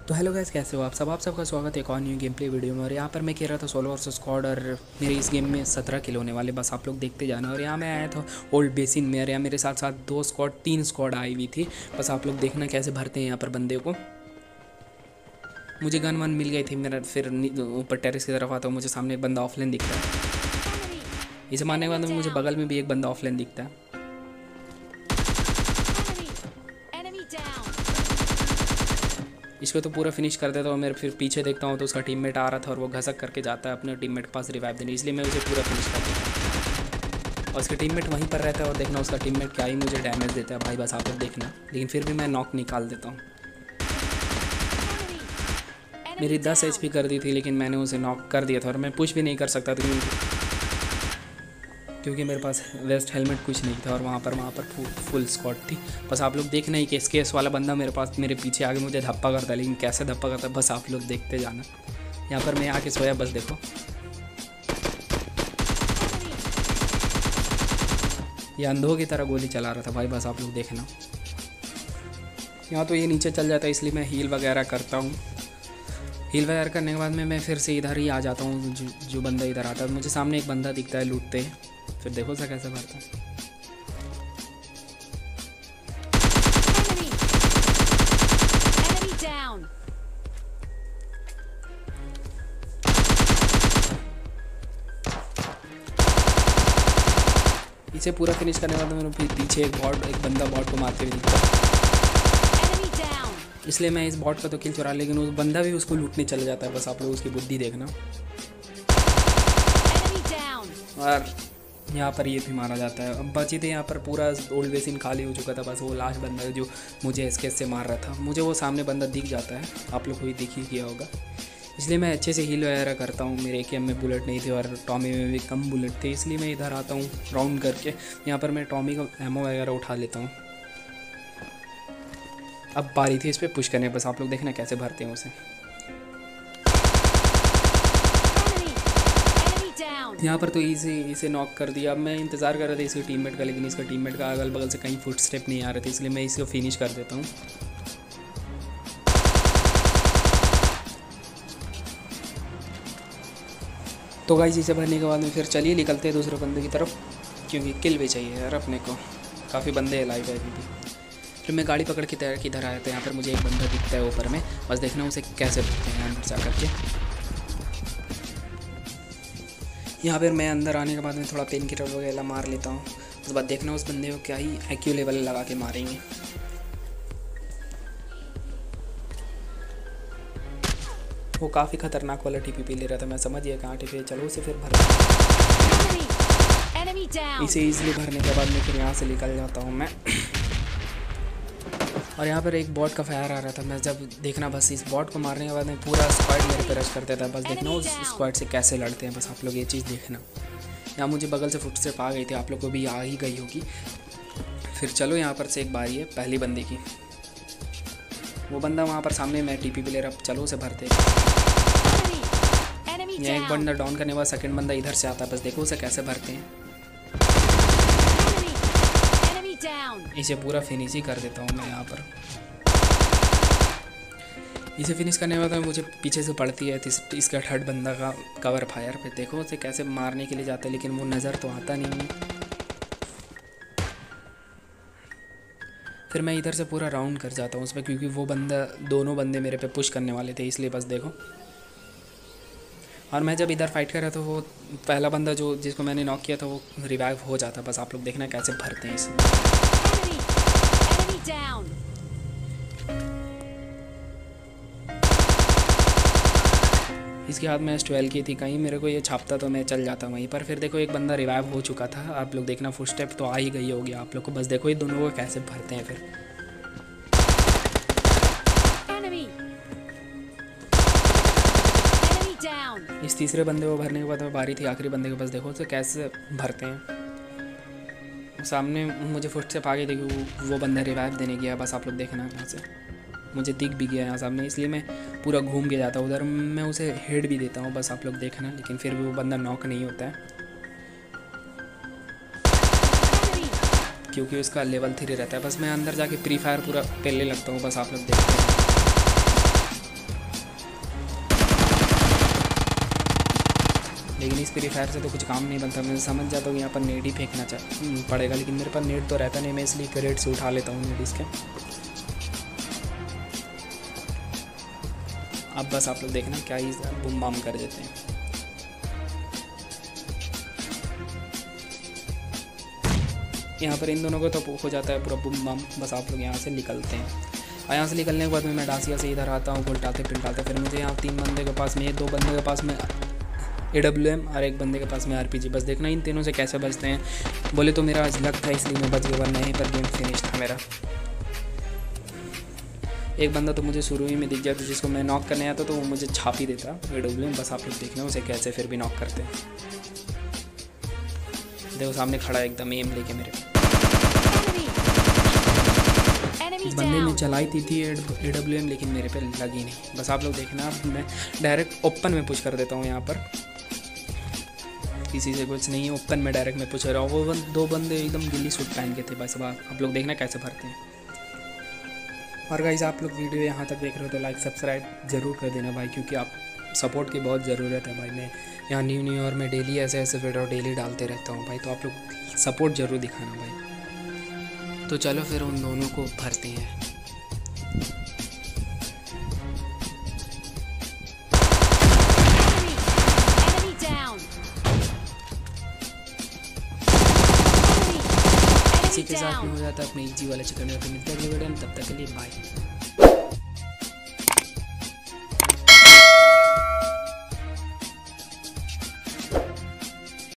तो hello guys, कैसे हो आप सबका स्वागत है एक और न्यू गेम प्ले वीडियो में। और यहाँ पर मैं कह रहा था सोलो वर्सेस स्क्वाड, और मेरे इस गेम में 17 किल होने वाले, बस आप लोग देखते जाना। और यहाँ मैं आया था ओल्ड बेसिन में, और यहाँ मेरे साथ साथ 3 स्क्वाड आई हुई थी। बस आप लोग देखना कैसे भरते हैं यहाँ पर बंदे को। मुझे गन वन मिल गई थी मेरा, फिर ऊपर टेरेस की तरफ आता हूँ, मुझे सामने एक बंदा ऑफलाइन दिखता है। इसे मारने के बाद मुझे बगल में भी एक बंदा ऑफलाइन दिखता है। इसको तो पूरा फिनिश कर देता हूँ। मैं फिर पीछे देखता हूँ तो उसका टीममेट आ रहा था और वो घसक करके जाता है अपने टीममेट के पास रिवाइव देने, इसलिए मैं उसे पूरा फिनिश कर देता हूँ। और उसका टीममेट वहीं पर रहता है और देखना उसका टीममेट क्या ही मुझे डैमेज देता है भाई, बस आप लोग देखना। लेकिन फिर भी मैं नॉक निकाल देता हूँ। मेरी 10 HP कर दी थी, लेकिन मैंने उसे नॉक कर दिया था और मैं पुश भी नहीं कर सकता था क्योंकि मेरे पास वेस्ट हेलमेट कुछ नहीं था। और वहाँ पर फुल स्क्वाड थी। बस आप लोग देखना ही कि केस वाला बंदा मेरे पीछे आगे मुझे धप्पा करता है, लेकिन कैसे धप्पा करता है बस आप लोग देखते जाना। यहाँ पर मैं आके सोया, बस देखो। ये अंधों की तरह गोली चला रहा था भाई, बस आप लोग देखना। यहाँ तो ये नीचे चल जाता है, इसलिए मैं हील वगैरह करता हूँ। हील वगैरह करने के बाद में मैं फिर से इधर ही आ जाता हूँ। जो बंदा इधर आता है, मुझे सामने एक बंदा दिखता है लूटते, फिर देखो सा कैसे भरता है। इसे पूरा फिनिश करने के बाद मेरे फिर पीछे एक बंदा बॉट को मारते हुए दिखता है, इसलिए मैं इस बॉट का तो किल चुरा, लेकिन उस बंदा भी उसको लूटने चला जाता है। बस आप लोग उसकी बुद्धि देखना। और यहाँ पर ये भी मारा जाता है। अब बची थे यहाँ पर पूरा ओल्ड बेसिन खाली हो चुका था, बस वो लास्ट बंदा जो मुझे एसकेस से मार रहा था। मुझे वो सामने बंदा दिख जाता है, आप लोग को भी दिख ही किया होगा, इसलिए मैं अच्छे से हील वगैरह करता हूँ। मेरे AKM में बुलेट नहीं थे और टॉमी में भी कम बुलेट थे, इसलिए मैं इधर आता हूँ राउंड करके। यहाँ पर मैं टॉमी का एमओ वगैरह उठा लेता हूँ। अब बारी थी इस पर पुश करने, बस आप लोग देखना कैसे भरते हैं उसे। यहाँ पर तो इसे नॉक कर दिया। अब मैं इंतज़ार कर रहा था इसके टीममेट का, लेकिन इसका टीममेट का अगल बगल से कहीं फुट स्टेप नहीं आ रहे थे, इसलिए मैं इसको फिनिश कर देता हूँ। तो गाइस इसे भरने के बाद में फिर चलिए निकलते हैं दूसरे बंदे की तरफ, क्योंकि किल भी चाहिए यार अपने को। काफ़ी बंदे लाइव है अभी भी। फिर मैं गाड़ी पकड़ के किधर आया था, यहाँ पर मुझे एक बंदा दिखता है ऊपर में, बस देखना उसे कैसे भरते हैं अंदर जा करके। यहाँ पर मैं अंदर आने के बाद में थोड़ा पेन किलर वगैरह मार लेता हूँ। उसके बाद देखना उस बंदे को क्या ही IQ लेवल लगा के मारेंगे। वो काफ़ी खतरनाक वाला TPP ले रहा था, मैं समझ गया कहाँ TPP। चलो उसे फिर भर, इसे ईजिली भरने के बाद मैं फिर यहाँ से निकल जाता हूँ मैं। और यहाँ पर एक बॉट का फायर आ रहा था, मैं जब देखना बस इस बॉट को मारने के बाद में पूरा स्क्वाड मेरे पे रश करता था। बस देखना उस स्क्वाड से कैसे लड़ते हैं, बस आप लोग ये चीज़ देखना। यहाँ मुझे बगल से फुटस्टेप आ गई थी, आप लोग को भी आ ही गई होगी। फिर चलो यहाँ पर से एक बारी है पहली बंदे की। वो बंदा वहाँ पर सामने, मैं TPP ले रहा, चलो उसे भरते। यहाँ एक बंदा डाउन करने के बाद सेकंड बंदा इधर से आता है, बस देखो उसे कैसे भरते हैं। इसे पूरा फिनिश ही कर देता हूँ मैं यहाँ पर। इसे फिनिश करने के बाद मुझे पीछे से पड़ती है इसका थर्ड बंदा का कवर फायर पे, देखो उसे कैसे मारने के लिए जाता है, लेकिन वो नज़र तो आता नहीं है। फिर मैं इधर से पूरा राउंड कर जाता हूँ उसमें, क्योंकि वो दोनों बंदे मेरे पे पुश करने वाले थे, इसलिए बस देखो। और मैं जब इधर फाइट कर रहा था, वो पहला बंदा जिसको मैंने नॉक किया था वो रिवाइव हो जाता। बस आप लोग देखना कैसे भरते हैं इसमें। इसके हाथ में S12 की थी, कहीं मेरे को ये छापता तो मैं चल जाता वहीं पर। फिर देखो एक बंदा रिवाइव हो चुका था, आप लोग देखना फुटस्टेप तो आ ही गई होगी आप लोग को। बस देखो ये दोनों को कैसे भरते हैं फिर। इस तीसरे बंदे को भरने के बाद बारी थी आखिरी बंदे के पास, देखो तो कैसे भरते हैं। सामने मुझे फुटस्टेप आ गई थी, वो बंदा रिवाइव देने गया, बस आप लोग देखना। यहाँ से मुझे दिख भी गया यहाँ सामने, इसलिए मैं पूरा घूम के जाता हूँ उधर, मैं उसे हेड भी देता हूँ, बस आप लोग देखना। लेकिन फिर भी वो बंदा नॉक नहीं होता है, क्योंकि उसका लेवल 3 रहता है। बस मैं अंदर जाके प्री फायर पूरा पहले लगता हूँ, बस आप लोग देखते हैं। लेकिन इस फ्री फायर से तो कुछ काम नहीं बनता। मैं समझ जाता हूँ यहाँ पर नेट ही फेंकना पड़ेगा, लेकिन मेरे पास नेट तो रहता नहीं, मैं इसलिए क्रेट से उठा लेता हूँ नेट इसके। अब बस आप लोग देखना क्या ही बुम बाम कर देते हैं। यहाँ पर इन दोनों को तो हो जाता है पूरा बुम बाम। बस आप लोग यहाँ से निकलते हैं, और यहाँ से निकलने के बाद में मैं डासिया से इधर आता हूँ उल्टाते पिलटाते। फिर मुझे यहाँ 3 बंदे के पास में, 2 बंदे के पास में AWM और 1 बंदे के पास में RPG। बस देखना इन तीनों से कैसे बचते हैं। बोले तो मेरा आज लक था इसलिए मैं बच गया, वरना यहीं पर गेम फिनिश था मेरा। एक बंदा तो मुझे शुरू ही में दिख जाता, जिसको मैं नॉक करने आता तो वो मुझे छाप ही देता AWM। बस आप लोग देखना उसे कैसे फिर भी नॉक करते हैं। देखो सामने खड़ा है एकदम एम लेके मेरे। बंदे ने चलाई थी AWM, लेकिन मेरे पे लगी नहीं। बस आप लोग देखना, मैं डायरेक्ट ओपन में पुश कर देता हूँ। यहाँ पर किसी से कुछ नहीं है, ओपन में डायरेक्ट मैं पुश कर रहा हूँ। वो 2 बंदे एकदम गिल्ली सूट पहन के थे। बस अब आप लोग देखना कैसे भरते हैं। और गाइस आप लोग वीडियो यहाँ तक देख रहे हो तो लाइक सब्सक्राइब ज़रूर कर देना भाई, क्योंकि आप सपोर्ट की बहुत ज़रूरत है भाई। मैं यहाँ न्यू और मैं डेली ऐसे वीडियो डेली डालते रहता हूँ भाई, तो आप लोग सपोर्ट ज़रूर दिखाना भाई। तो चलो फिर उन दोनों को भरते हैं। इसी के साथ में हो जाता है अपने इजी वाले चिकन। मिलते हैं अगले वीडियो में, तब तक के लिए बाय।